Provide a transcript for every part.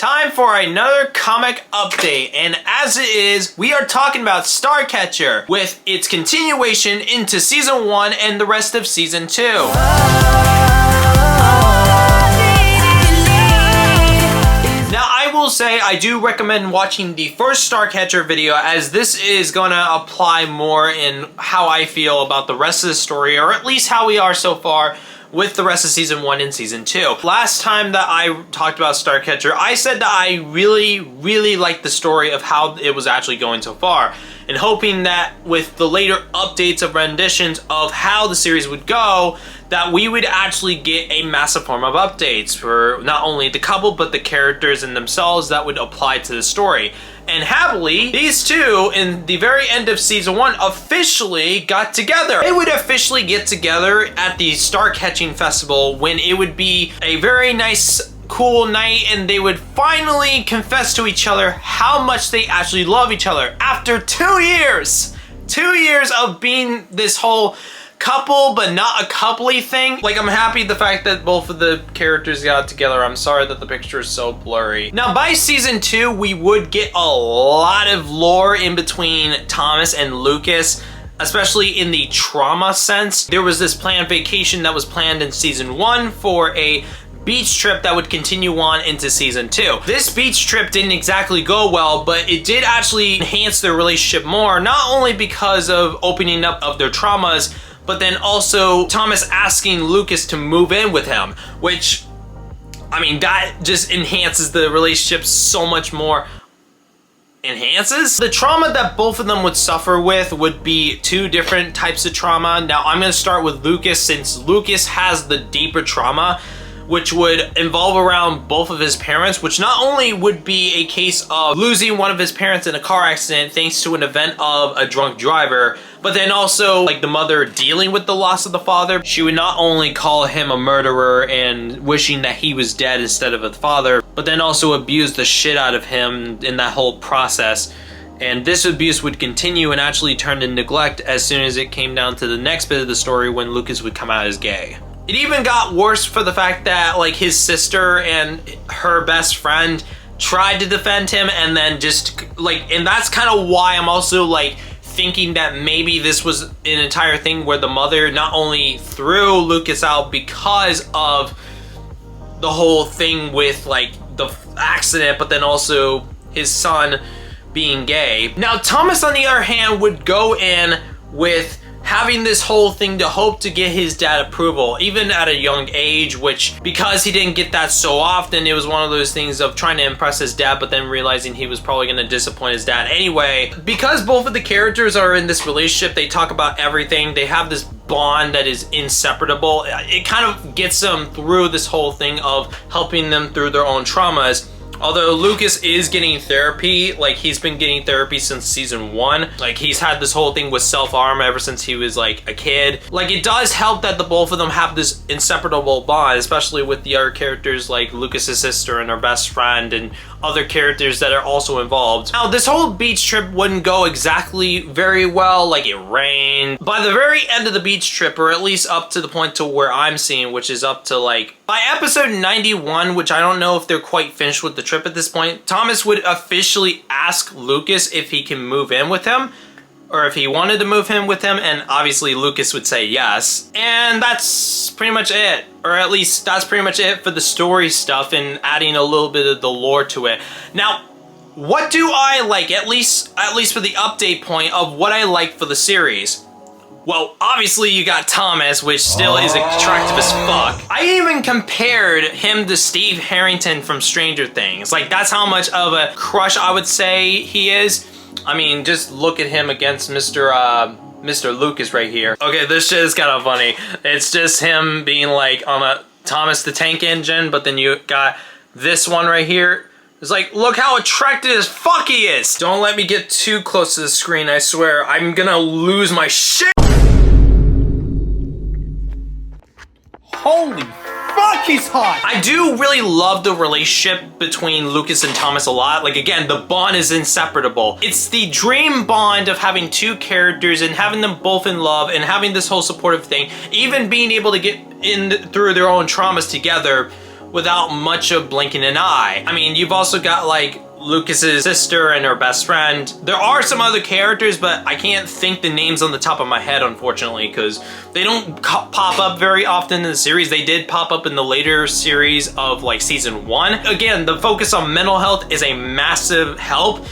Time for another comic update, and as it is, we are talking about Starcatcher with its continuation into Season 1 and the rest of Season 2. Now, I will say I do recommend watching the first Starcatcher video, as this is gonna apply more in how I feel about the rest of the story, or at least how we are so far with the rest of Season 1 and Season 2. Last time that I talked about Starcatcher, I said that I really liked the story of how it was actually going so far, and hoping that with the later updates of renditions of how the series would go, that we would actually get a massive form of updates for not only the couple, but the characters in themselves that would apply to the story. And happily, these two, in the very end of Season 1, officially got together. They would officially get together at the Star Catching Festival, when it would be a very nice, cool night, and they would finally confess to each other how much they actually love each other after 2 years! 2 years of being this whole couple but not a coupley thing. Like, I'm happy the fact that both of the characters got together. I'm sorry that the picture is so blurry. Now, by Season 2, we would get a lot of lore in between Thomas and Lucas, especially in the trauma sense. There was this planned vacation that was planned in Season 1 for a beach trip that would continue on into Season 2. This beach trip didn't exactly go well, but it did actually enhance their relationship more, not only because of opening up of their traumas, but then also Thomas asking Lucas to move in with him, which, I mean, that just enhances the relationship so much more. Enhances? The trauma that both of them would suffer with would be two different types of trauma. Now, I'm gonna start with Lucas, since Lucas has the deeper trauma, which would involve around both of his parents, which not only would be a case of losing one of his parents in a car accident thanks to an event of a drunk driver, but then also like the mother dealing with the loss of the father. She would not only call him a murderer and wishing that he was dead instead of a father, but then also abuse the shit out of him in that whole process. And this abuse would continue and actually turn to neglect as soon as it came down to the next bit of the story, when Lucas would come out as gay. It even got worse for the fact that, like, his sister and her best friend tried to defend him, and then just, like, and that's kind of why I'm also, like, thinking that maybe this was an entire thing where the mother not only threw Lucas out because of the whole thing with, like, the accident, but then also his son being gay. Now, Thomas, on the other hand, would go in with having this whole thing to hope to get his dad approval, even at a young age, which, because he didn't get that so often, it was one of those things of trying to impress his dad, but then realizing he was probably going to disappoint his dad anyway. Because both of the characters are in this relationship, they talk about everything, they have this bond that is inseparable. It kind of gets them through this whole thing of helping them through their own traumas. Although Lucas is getting therapy, like, he's been getting therapy since Season 1. Like, he's had this whole thing with self-harm ever since he was, like, a kid. Like, it does help that the both of them have this inseparable bond, especially with the other characters like Lucas's sister and her best friend and other characters that are also involved. Now, this whole beach trip wouldn't go exactly very well. Like, it rained. By the very end of the beach trip, or at least up to the point to where I'm seeing, which is up to, like, by episode 91, which I don't know if they're quite finished with the trip at this point, Thomas would officially ask Lucas if he can move in with him, or if he wanted to move in with him, and obviously Lucas would say yes. And that's pretty much it. Or at least that's pretty much it for the story stuff and adding a little bit of the lore to it. Now, what do I like, at least for the update point of what I like for the series? Well, obviously you got Thomas, which still is attractive as fuck. I even compared him to Steve Harrington from Stranger Things. Like, that's how much of a crush I would say he is. I mean, just look at him against Mr. Lucas right here. Okay, this shit is kind of funny. It's just him being like on a Thomas the Tank Engine, but then you got this one right here. It's like, look how attractive as fuck he is! Don't let me get too close to the screen, I swear. I'm gonna lose my shit! Holy fuck, he's hot! I do really love the relationship between Lucas and Thomas a lot. Like, again, the bond is inseparable. It's the dream bond of having two characters and having them both in love and having this whole supportive thing. Even being able to get in through their own traumas together without much of blinking an eye. I mean, you've also got like Lucas's sister and her best friend. There are some other characters, but I can't think the names on the top of my head, unfortunately, because they don't pop up very often in the series. They did pop up in the later series of like season 1. Again, the focus on mental health is a massive help,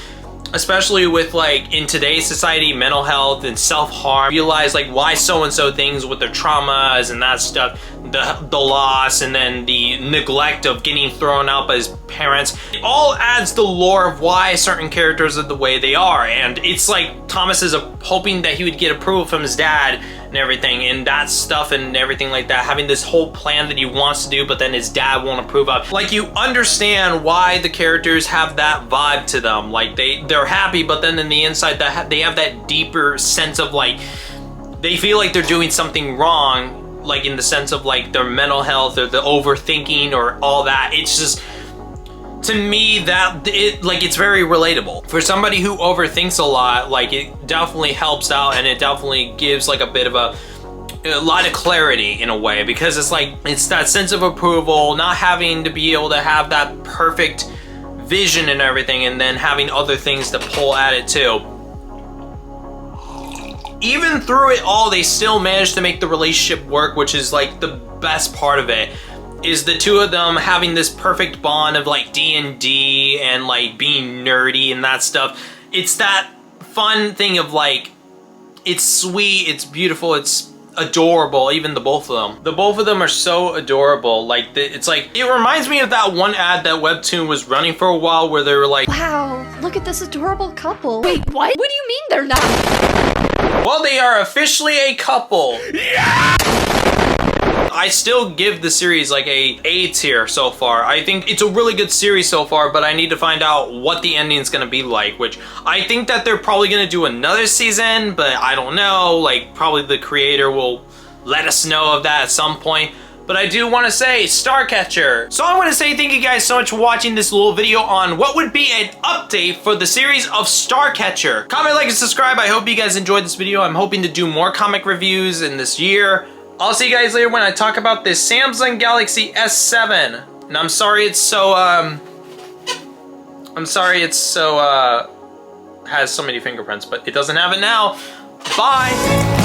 especially with like in today's society, mental health and self-harm. Realize like why so-and-so things with their traumas and that stuff, the loss, and then the neglect of getting thrown out by his parents. It all adds the lore of why certain characters are the way they are. And it's like Thomas is hoping that he would get approval from his dad and everything, and that stuff and everything like that, having this whole plan that he wants to do, but then his dad won't approve of. Like, you understand why the characters have that vibe to them. Like, they're happy, but then in the inside they have that deeper sense of like, they feel like they're doing something wrong, like in the sense of like their mental health or the overthinking or all that. It's just, to me, that it's very relatable. For somebody who overthinks a lot, like, it definitely helps out, and it definitely gives like a bit of a lot of clarity in a way, because it's like, it's that sense of approval, not having to be able to have that perfect vision and everything, and then having other things to pull at it too. Even through it all, they still managed to make the relationship work, which is like the best part of it, is the two of them having this perfect bond of like D&D and like being nerdy and that stuff. It's that fun thing of like, it's sweet, it's beautiful, it's adorable, even the both of them. The both of them are so adorable. Like, it's like, it reminds me of that one ad that Webtoon was running for a while where they were like, wow, look at this adorable couple. Wait, what? What do you mean they're not? well, they are officially a couple. Yeah! I still give the series like a A tier so far. I think it's a really good series so far, but I need to find out what the ending is gonna be like, which I think that they're probably gonna do another season, but I don't know. Like, probably the creator will let us know of that at some point. But I do want to say Starcatcher. So I want to say thank you guys so much for watching this little video on what would be an update for the series of Starcatcher. Comment, like, and subscribe. I hope you guys enjoyed this video. I'm hoping to do more comic reviews in this year. I'll see you guys later when I talk about this Samsung Galaxy S7. And I'm sorry it's so, has so many fingerprints, but it doesn't have it now. Bye!